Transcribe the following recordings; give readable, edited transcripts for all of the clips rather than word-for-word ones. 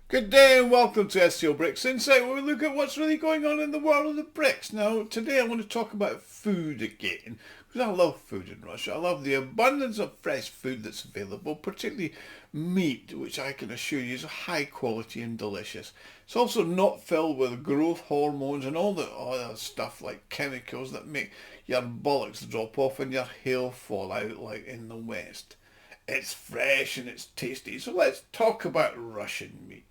Good day and welcome to SCO BRICS Insight, where we look at what's really going on in the world of the BRICS. Now, today I want to talk about food again, because I love food in Russia. I love the abundance of fresh food that's available, particularly meat, which I can assure you is high quality and delicious. It's also not filled with growth hormones and all the other stuff like chemicals that make your bollocks drop off and your hair fall out like in the West. It's fresh and it's tasty. So let's talk about Russian meat.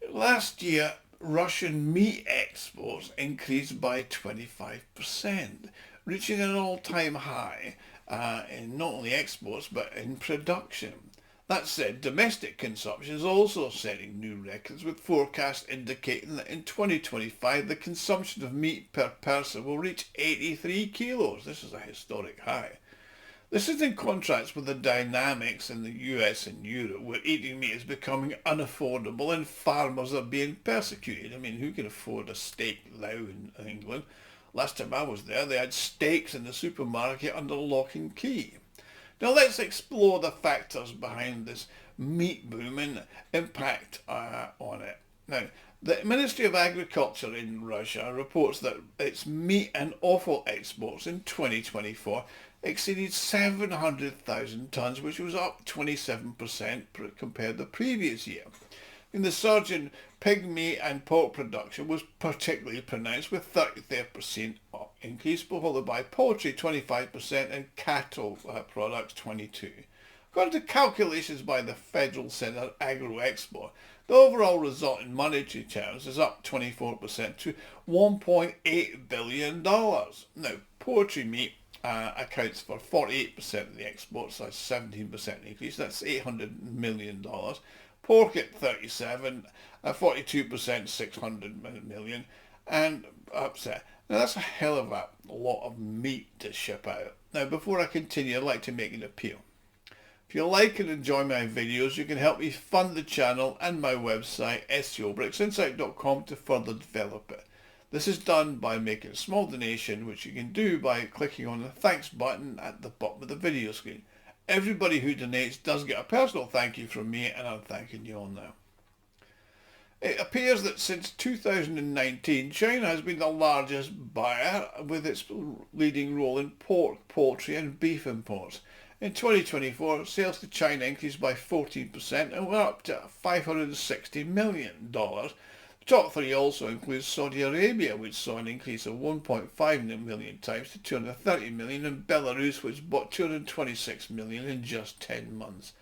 Last year, Russian meat exports increased by 25%, reaching an all-time high in not only exports but in production. That said, domestic consumption is also setting new records, with forecasts indicating that in 2025 the consumption of meat per person will reach 83 kilos. This is a historic high. This is in contrast with the dynamics in the US and Europe, where eating meat is becoming unaffordable and farmers are being persecuted. I mean, who can afford a steak now in England? Last time I was there, they had steaks in the supermarket under lock and key. Now let's explore the factors behind this meat boom and impact on it. Now, the Ministry of Agriculture in Russia reports that its meat and offal exports in 2024 exceeded 700,000 tonnes, which was up 27% compared to the previous year. And the surge in pig meat and pork production was particularly pronounced, with 33% increase, followed by poultry 25% and cattle products 22%. According to calculations by the Federal Centre Agro-Export, the overall result in monetary terms is up 24% to $1.8 billion. Now, poultry meat accounts for 48% of the exports, that's 17% increase, that's $800 million. Pork at 37%, 42%, $600 million, and upset. Now that's a hell of a lot of meat to ship out. Now before I continue, I'd like to make an appeal. If you like and enjoy my videos, you can help me fund the channel and my website, scobricksinsight.com, to further develop it. This is done by making a small donation, which you can do by clicking on the thanks button at the bottom of the video screen. Everybody who donates does get a personal thank you from me, and I'm thanking you all now. It appears that since 2019, China has been the largest buyer, with its leading role in pork, poultry and beef imports. In 2024, sales to China increased by 14% and were up to $560 million. Top three also includes Saudi Arabia, which saw an increase of 1.5 million times to 230 million, and Belarus, which bought 226 million in just 10 months.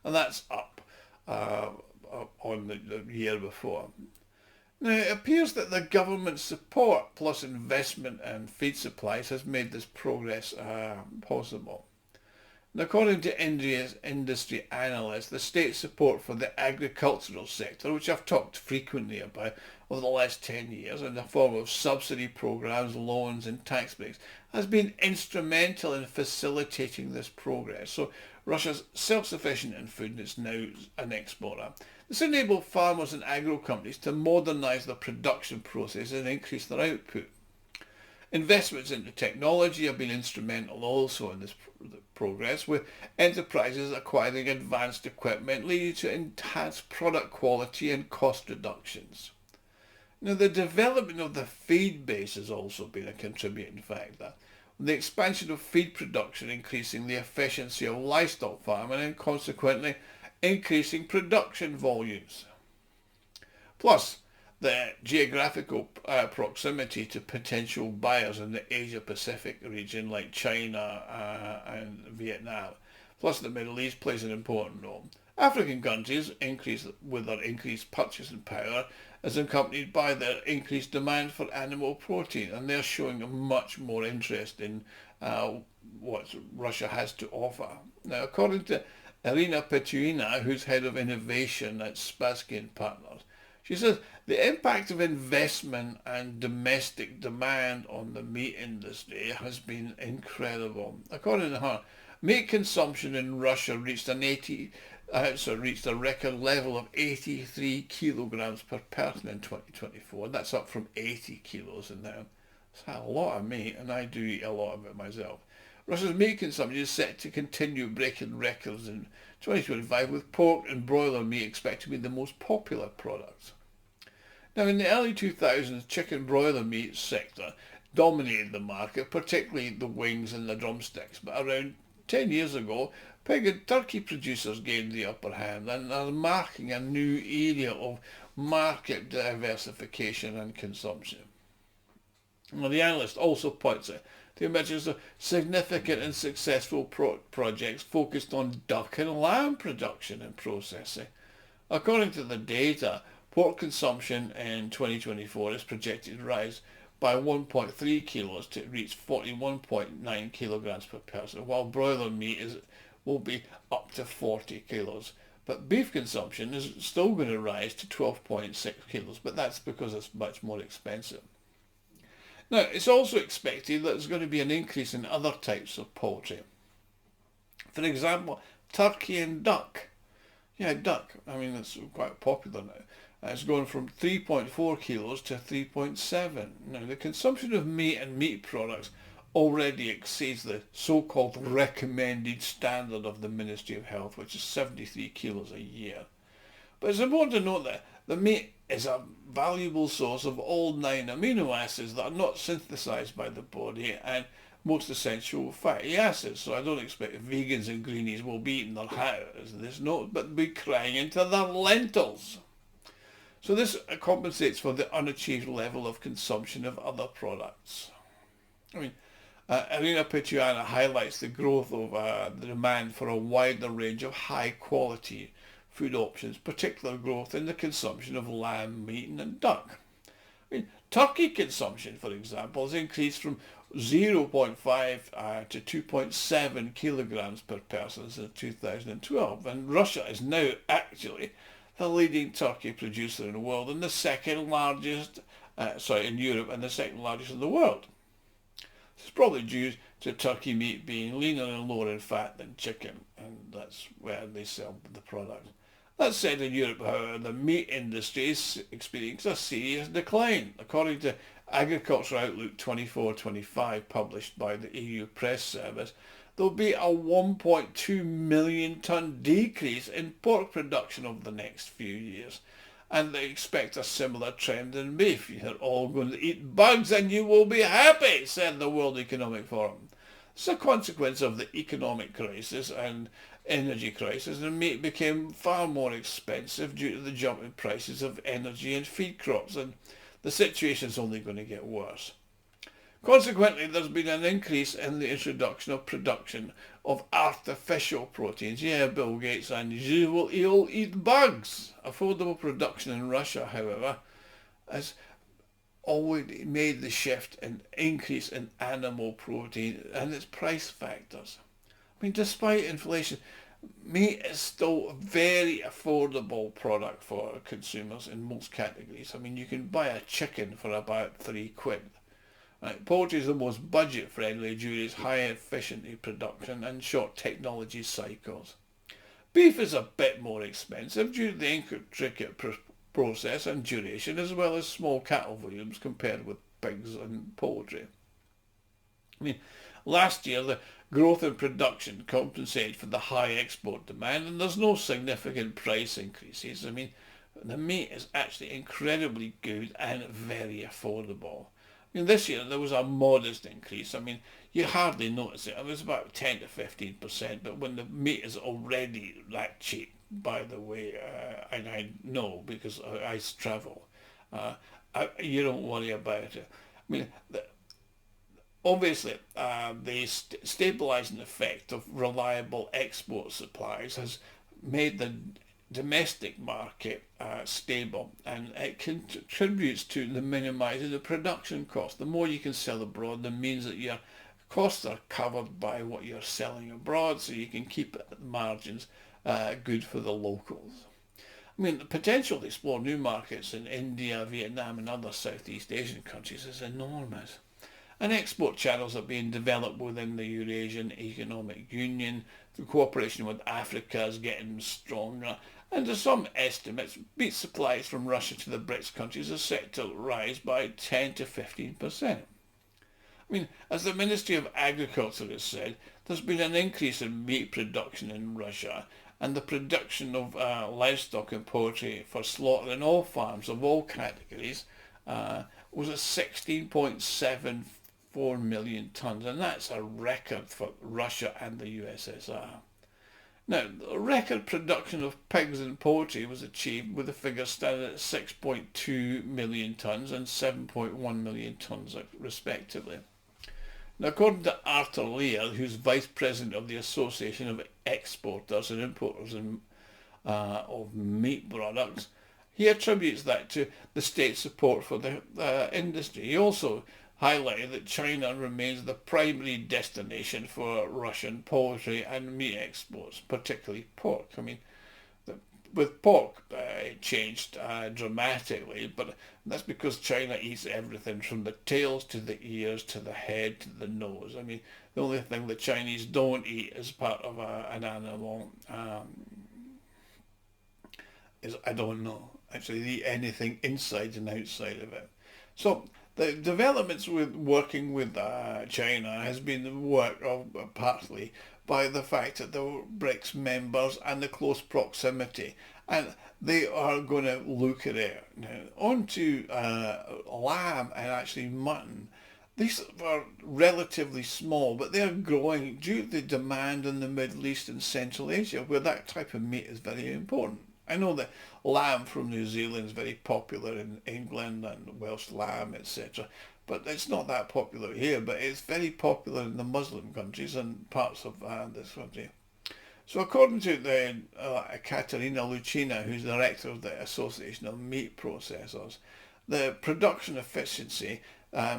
And that's up on the year before. Now, it appears that the government support plus investment and feed supplies has made this progress possible. And according to industry analysts, the state support for the agricultural sector, which I've talked frequently about over the last 10 years in the form of subsidy programs, loans and tax breaks, has been instrumental in facilitating this progress. So Russia's self-sufficient in food and is now an exporter. This enabled farmers and agro companies to modernise their production process and increase their output. Investments into technology have been instrumental also in this progress, with enterprises acquiring advanced equipment leading to enhanced product quality and cost reductions. Now, the development of the feed base has also been a contributing factor, with the expansion of feed production increasing the efficiency of livestock farming and consequently increasing production volumes. Plus, the geographical proximity to potential buyers in the Asia-Pacific region like China and Vietnam, plus the Middle East, plays an important role. African countries with their increased purchasing power is accompanied by their increased demand for animal protein, and they're showing a much more interest in what Russia has to offer. Now, according to Irina Petuina, who's head of innovation at Spassky & Partners, she says the impact of investment and domestic demand on the meat industry has been incredible. According to her, meat consumption in Russia reached a record level of 83 kilograms per person in 2024. That's up from 80 kilos in now. It's a lot of meat, and I do eat a lot of it myself. Russia's meat consumption is set to continue breaking records in 2025, with pork and broiler meat expected to be the most popular products. Now, in the early 2000s, chicken broiler meat sector dominated the market, particularly the wings and the drumsticks. But around 10 years ago, pig and turkey producers gained the upper hand and are marking a new area of market diversification and consumption. Now, the analyst also points out the emergence of significant and successful projects focused on duck and lamb production and processing. According to the data, pork consumption in 2024 is projected to rise by 1.3 kilos to reach 41.9 kilograms per person, while broiler meat will be up to 40 kilos. But beef consumption is still going to rise to 12.6 kilos, but that's because it's much more expensive. Now, it's also expected that there's going to be an increase in other types of poultry. For example, turkey and duck. Yeah, duck. I mean, it's quite popular now. It's going from 3.4 kilos to 3.7. Now, the consumption of meat and meat products already exceeds the so-called recommended standard of the Ministry of Health, which is 73 kilos a year. But it's important to note that the meat is a valuable source of all 9 amino acids that are not synthesized by the body and most essential fatty acids. So I don't expect vegans and greenies will be eating their hat as this note, but be crying into their lentils. So this compensates for the unachieved level of consumption of other products. I mean, Irina Petuana highlights the growth of the demand for a wider range of high-quality food options, particular growth in the consumption of lamb, meat and duck. I mean, turkey consumption, for example, has increased from 0.5 to 2.7 kilograms per person since 2012, and Russia is now actually the leading turkey producer in the world and the second largest, in Europe, and the second largest in the world. This is probably due to turkey meat being leaner and lower in fat than chicken, and that's where they sell the product. That said, in Europe, however, the meat industry is experiencing a serious decline. According to Agriculture Outlook 24-25, published by the EU Press Service, there will be a 1.2 million tonne decrease in pork production over the next few years. And they expect a similar trend in beef. You're all going to eat bugs and you will be happy, said the World Economic Forum. It's a consequence of the economic crisis and energy crisis, and meat became far more expensive due to the jump in prices of energy and feed crops, and the situation is only going to get worse. Consequently, there's been an increase in the introduction of production of artificial proteins. Yeah, Bill Gates and you will all eat bugs. Affordable production in Russia, however, has already made the shift and increase in animal protein and its price factors. I mean, despite inflation, meat is still a very affordable product for consumers in most categories. I mean, you can buy a chicken for about £3. Right, poultry is the most budget-friendly due to its high efficiency production and short technology cycles. Beef is a bit more expensive due to the intricate process and duration, as well as small cattle volumes compared with pigs and poultry. I mean, last year the growth in production compensated for the high export demand, and there's no significant price increases. I mean, the meat is actually incredibly good and very affordable. I mean, this year there was a modest increase. I mean, you hardly notice it. It was about 10 to 15%, but when the meat is already that cheap, by the way, and I know because I travel, you don't worry about it. I mean, obviously, the stabilising effect of reliable export supplies has made the domestic market stable, and it contributes to the minimising the production cost. The more you can sell abroad, that means that your costs are covered by what you're selling abroad, so you can keep margins good for the locals. I mean, the potential to explore new markets in India, Vietnam and other Southeast Asian countries is enormous. And export channels are being developed within the Eurasian Economic Union. The cooperation with Africa is getting stronger. And to some estimates, meat supplies from Russia to the BRICS countries are set to rise by 10 to 15%. I mean, as the Ministry of Agriculture has said, there's been an increase in meat production in Russia, and the production of livestock and poultry for slaughter in all farms of all categories was at 16.74 million tonnes, and that's a record for Russia and the USSR. Now, the record production of pigs and poultry was achieved with the figures standing at 6.2 million tonnes and 7.1 million tonnes respectively. Now, according to Arthur Lear, who's Vice President of the Association of Exporters and Importers of Meat Products, he attributes that to the state support for the industry. He also highlighted that China remains the primary destination for Russian poultry and meat exports, particularly pork. I mean, with pork, it changed dramatically, but that's because China eats everything from the tails to the ears to the head to the nose. I mean, the only thing the Chinese don't eat as part of an animal is, I don't know, actually they eat anything inside and outside of it. So the developments with working with China has been the work of partly by the fact that they were BRICS members and the close proximity, and they are going to look at it. Now, on to lamb and actually mutton. These are relatively small, but they are growing due to the demand in the Middle East and Central Asia, where that type of meat is very important. I know that lamb from New Zealand is very popular in England and Welsh lamb, etc. But it's not that popular here, but it's very popular in the Muslim countries and parts of this country. So according to the Katerina Lucina, who's the director of the Association of Meat Processors, the production efficiency,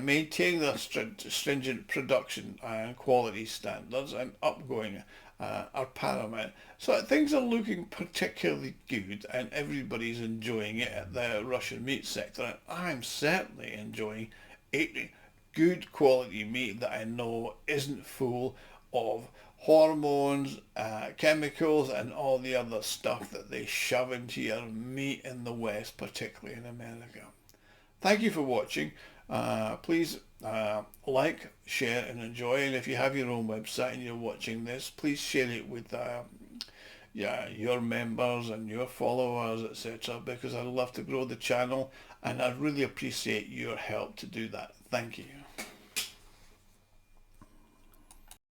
maintaining the stringent production and quality standards and upgoing are paramount. So things are looking particularly good and everybody's enjoying it at the Russian meat sector. And I'm certainly enjoying eating good quality meat that I know isn't full of hormones, chemicals and all the other stuff that they shove into your meat in the West, particularly in America. Thank you for watching. Please like, share and enjoy, and if you have your own website and you're watching this, please share it with your members and your followers, etc., because I'd love to grow the channel and I'd really appreciate your help to do that. Thank you.